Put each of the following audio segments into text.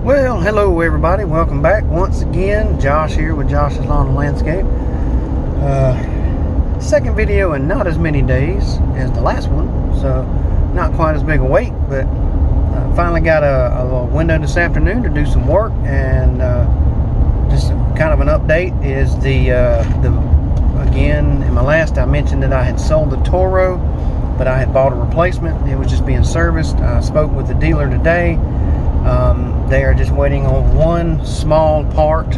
Well, hello everybody. Welcome back once again. Josh here with Josh's Lawn and Landscape. Second video in not as many days as the last one, so not quite as big a wait, but finally got a little window this afternoon to do some work, and just kind of an update is again, in my last I mentioned that I had sold the Toro, but I had bought a replacement. It was just being serviced. I spoke with the dealer today. They are just waiting on one small part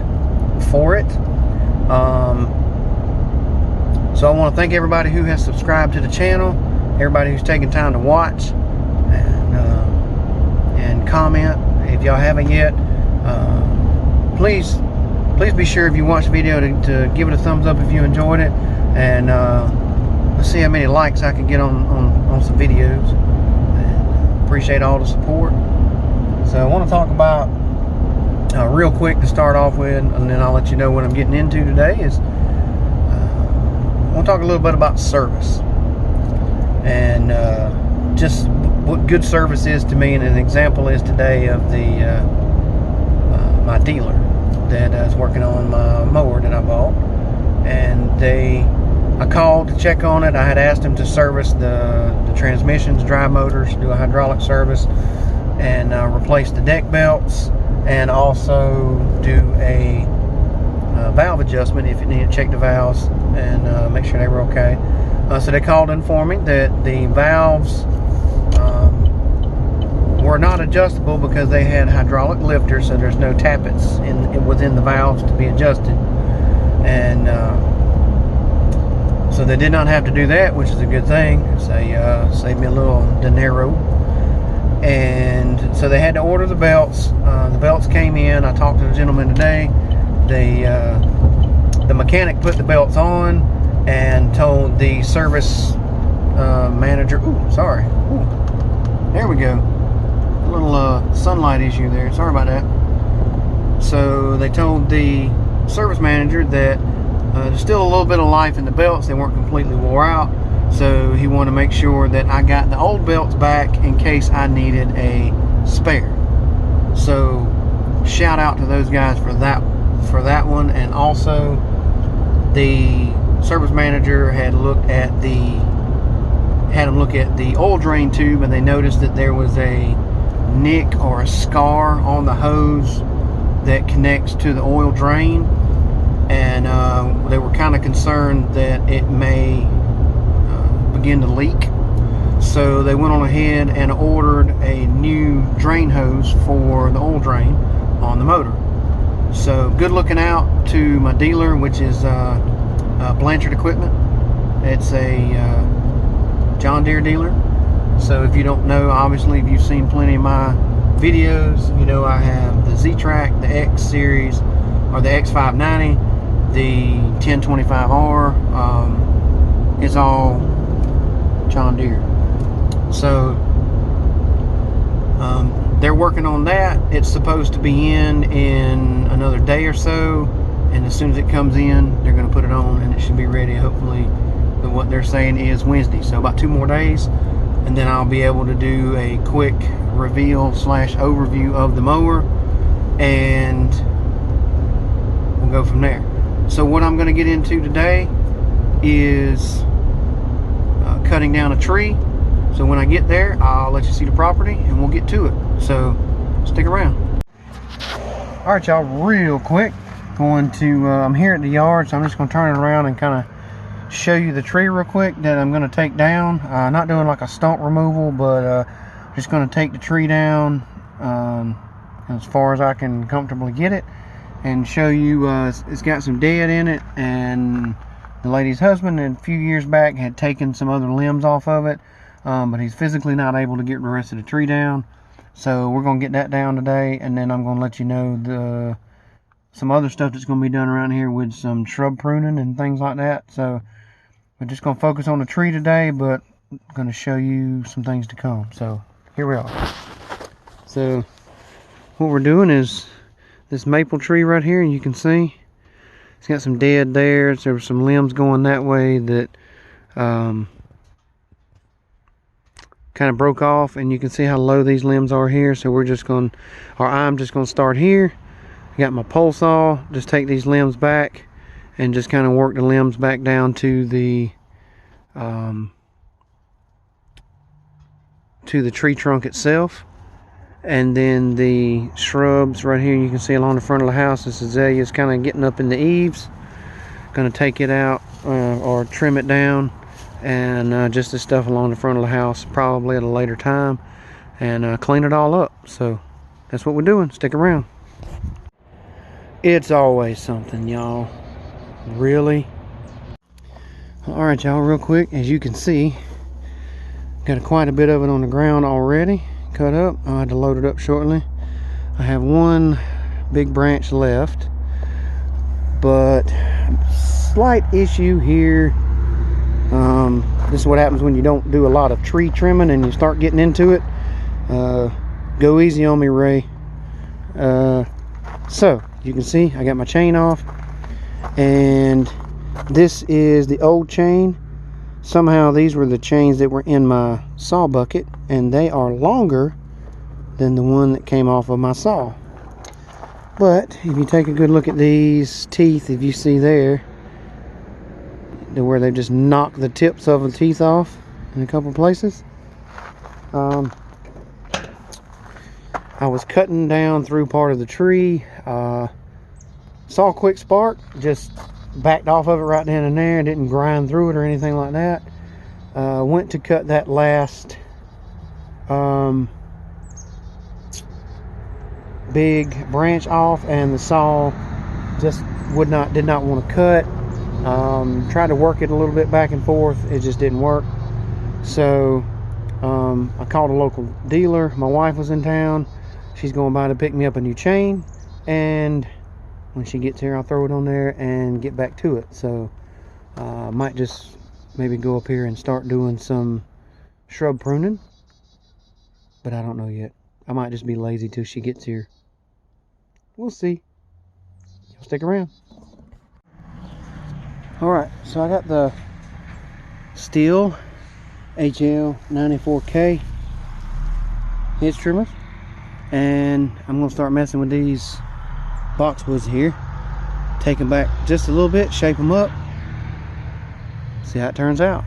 for it. So I want to thank everybody who has subscribed to the channel, everybody who's taken time to watch and comment. If y'all haven't yet, please be sure if you watch the video to give it a thumbs up if you enjoyed it, and let's see how many likes I can get on some videos. Appreciate all the support. So I want to talk about real quick to start off with, and then I'll let you know what I'm getting into today, is I want to talk a little bit about service and just what good service is to me. And an example is today of my dealer that is working on my mower that I bought, and I called to check on it. I had asked them to service the transmissions, drive motors, do a hydraulic service, and replace the deck belts, and also do a valve adjustment if it needed to check the valves and make sure they were okay. So they called in for me that the valves were not adjustable because they had hydraulic lifters, so there's no tappets within the valves to be adjusted, and so they did not have to do that, which is a good thing. So they saved me a little dinero. And so they had to order the belts. The belts came in. I talked to the gentleman today. The mechanic put the belts on and told the service manager. Ooh, sorry. Ooh, there we go. A little sunlight issue there. Sorry about that. So they told the service manager that there's still a little bit of life in the belts. They weren't completely wore out. So he wanted to make sure that I got the old belts back in case I needed a spare. So shout out to those guys for that one. And also the service manager had him look at the oil drain tube, and they noticed that there was a nick or a scar on the hose that connects to the oil drain, and they were kind of concerned that it may begin to leak. So they went on ahead and ordered a new drain hose for the oil drain on the motor. So good looking out to my dealer, which is Blanchard Equipment. It's a John Deere dealer. So if you don't know, obviously if you've seen plenty of my videos, you know I have the Z-Track, the X series, or the X590, the 1025R. It's all John Deere. So they're working on that. It's supposed to be in another day or so, and as soon as it comes in, they're going to put it on, and it should be ready hopefully. But what they're saying is Wednesday, so about 2 more days, and then I'll be able to do a quick reveal / overview of the mower, and we'll go from there. So what I'm going to get into today is cutting down a tree. So when I get there, I'll let you see the property and we'll get to it. So stick around. All right, y'all, real quick, I'm here at the yard, so I'm just going to turn it around and kind of show you the tree real quick that I'm going to take down. Not doing like a stump removal, but just going to take the tree down as far as I can comfortably get it, and show you it's got some dead in it, and the lady's husband a few years back had taken some other limbs off of it, but he's physically not able to get the rest of the tree down. So we're going to get that down today, and then I'm going to let you know some other stuff that's going to be done around here with some shrub pruning and things like that. So we're just going to focus on the tree today, but I'm going to show you some things to come. So here we are. So what we're doing is this maple tree right here, and you can see it's got some dead there. There were some limbs going that way that kind of broke off, and you can see how low these limbs are here. So I'm just going to start here. I got my pole saw, just take these limbs back and just kind of work the limbs back down to the tree trunk itself. And then the shrubs right here, you can see along the front of the house, this azalea is kind of getting up in the eaves. Gonna take it out or trim it down, and just the stuff along the front of the house probably at a later time, and clean it all up. So that's what we're doing. Stick around. It's always something, y'all. Really. All right, y'all, real quick, as you can see, got quite a bit of it on the ground already cut up. I'll have to load it up shortly. I have one big branch left, but slight issue here. This is what happens when you don't do a lot of tree trimming and you start getting into it. Go easy on me, Ray. So you can see I got my chain off, and this is the old chain. Somehow these were the chains that were in my saw bucket, and they are longer than the one that came off of my saw. But if you take a good look at these teeth, if you see there, where they've just knocked the tips of the teeth off in a couple places. I was cutting down through part of the tree, saw a quick spark, just backed off of it right then and there, didn't grind through it or anything like that. Went to cut that last big branch off, and the saw just did not want to cut. Tried to work it a little bit back and forth, it just didn't work. So I called a local dealer. My wife was in town, she's going by to pick me up a new chain, and when she gets here I'll throw it on there and get back to it. So I might just maybe go up here and start doing some shrub pruning, but I don't know yet. I might just be lazy till she gets here. We'll see. Y'all stick around. Alright, so I got the Stihl HL 94K hedge trimmers, and I'm going to start messing with these boxwoods here. Take them back just a little bit, shape them up, see how it turns out.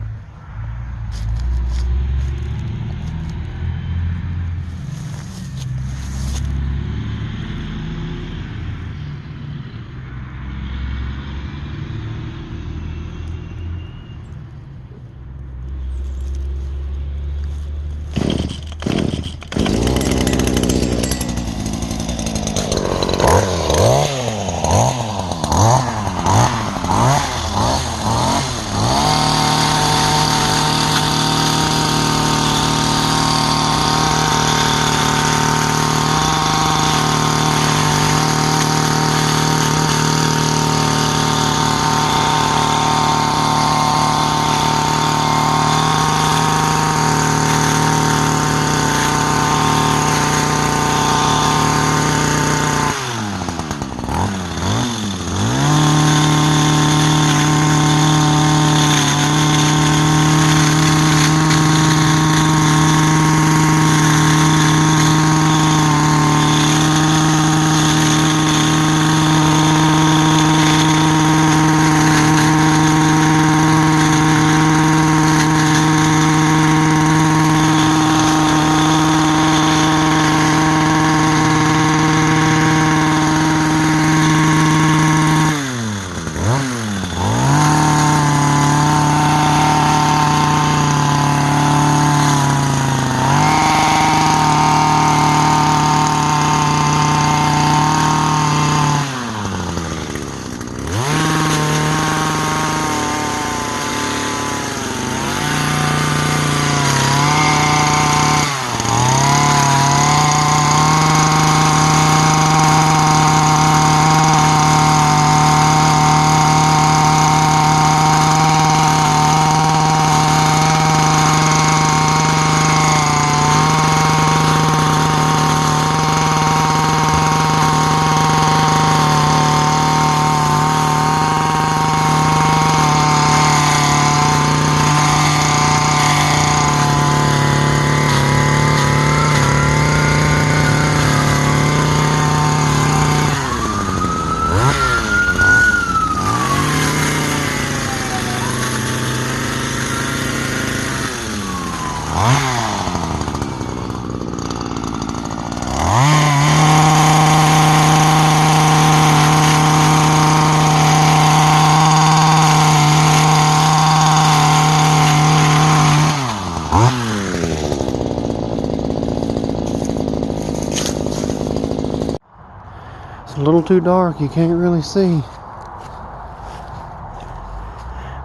a little too dark, you can't really see.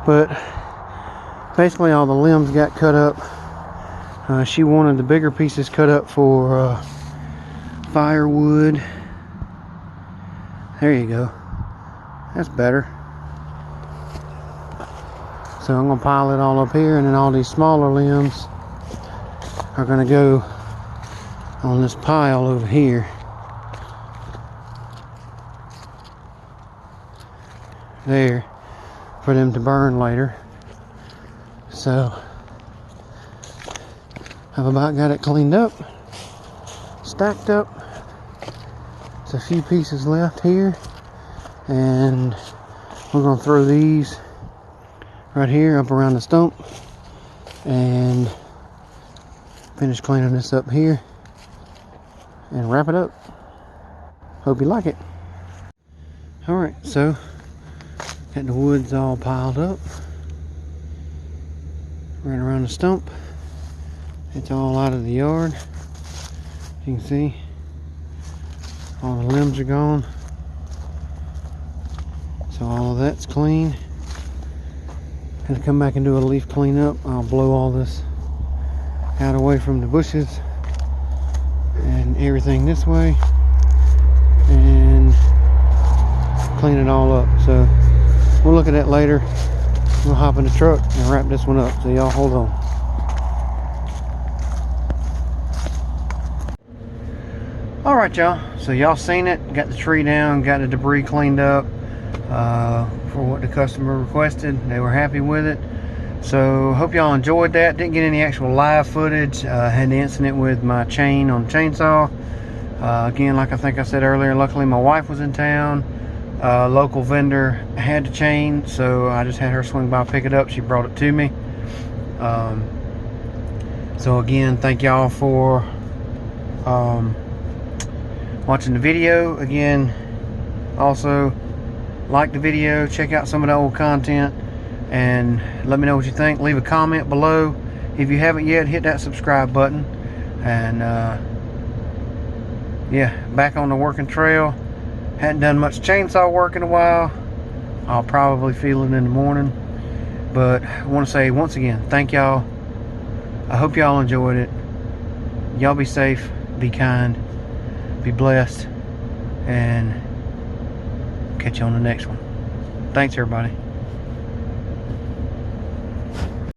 But basically all the limbs got cut up. She wanted the bigger pieces cut up for firewood. There you go. That's better. So I'm gonna pile it all up here, and then all these smaller limbs are gonna go on this pile over here. There, for them to burn later. So I've about got it cleaned up, stacked up. There's a few pieces left here, and we're gonna throw these right here up around the stump and finish cleaning this up here and wrap it up. Hope you like it. Alright, so got the woods all piled up right around the stump. It's all out of the yard. You can see all the limbs are gone, so all of that's clean. Gonna come back and do a leaf cleanup. I'll blow all this out away from the bushes and everything this way and clean it all up. So we'll look at that later. We'll hop in the truck and wrap this one up. So y'all hold on. All right, y'all. So y'all seen it. Got the tree down. Got the debris cleaned up for what the customer requested. They were happy with it. So hope y'all enjoyed that. Didn't get any actual live footage. Had the incident with my chain on the chainsaw. Again, like I think I said earlier, luckily my wife was in town. Local vendor had the chain, so I just had her swing by, pick it up. She brought it to me. So again, thank y'all for watching the video. Again, also like the video, check out some of the old content, and let me know what you think. Leave a comment below. If you haven't yet, hit that subscribe button. And yeah, back on the working trail. Hadn't done much chainsaw work in a while. I'll probably feel it in the morning, but I want to say once again, thank y'all. I hope y'all enjoyed it. Y'all be safe, be kind, be blessed, and catch you on the next one. Thanks, everybody.